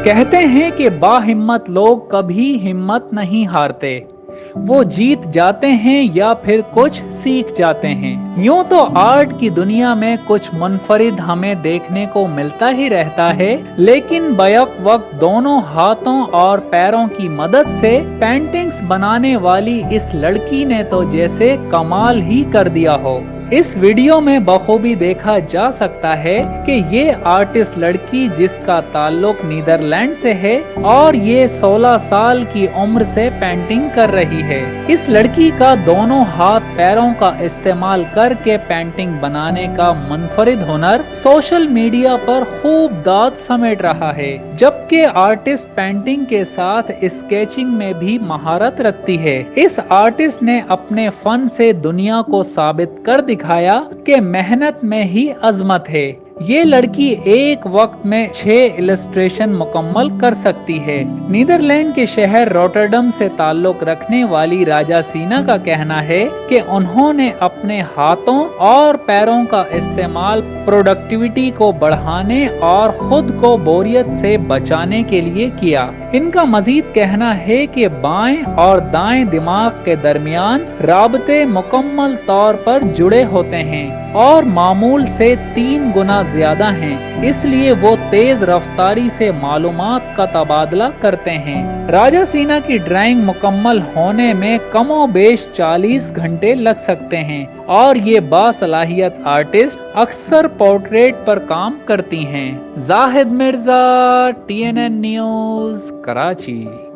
कहते हैं कि बाहिम्मत लोग कभी हिम्मत नहीं हारते। वो जीत जाते हैं या फिर कुछ सीख जाते हैं। यूं तो आर्ट की दुनिया में कुछ मुनफरिद हमें देखने को मिलता ही रहता है, लेकिन बैक वक्त दोनों हाथों और पैरों की मदद से पेंटिंग्स बनाने वाली इस लड़की ने तो जैसे कमाल ही कर दिया हो। इस वीडियो में बखूबी देखा जा सकता है कि ये आर्टिस्ट लड़की जिसका ताल्लुक नीदरलैंड से है और ये 16 साल की उम्र से पेंटिंग कर रही है। इस लड़की का दोनों हाथ पैरों का इस्तेमाल करके पेंटिंग बनाने का मुनफरिद हुनर सोशल मीडिया पर खूब दाद समेट रहा है, जबकि आर्टिस्ट पेंटिंग के साथ स्केचिंग में भी महारत रखती है। इस आर्टिस्ट ने अपने फन से दुनिया को साबित कर दिखाया कि मेहनत में ही अजमत है। ये लड़की एक वक्त में 6 इलस्ट्रेशन मुकम्मल कर सकती है। नीदरलैंड के शहर रोटरडम से ताल्लुक रखने वाली राजा सीना का कहना है कि उन्होंने अपने हाथों और पैरों का इस्तेमाल प्रोडक्टिविटी को बढ़ाने और खुद को बोरियत से बचाने के लिए किया। इनका मजीद कहना है कि बाएं और दाएं दिमाग के दरमियान राबते मुकम्मल तौर पर जुड़े होते हैं और मामूल से 3 गुना ज्यादा हैं, इसलिए वो तेज रफ्तारी से मालूमात का तबादला करते हैं। राजा सीना की ड्राइंग मुकम्मल होने में कमोबेश 40 घंटे लग सकते हैं और ये बासलाहियत आर्टिस्ट अक्सर पोर्ट्रेट पर काम करती हैं। Zahid Mirza, TNN news, Karachi.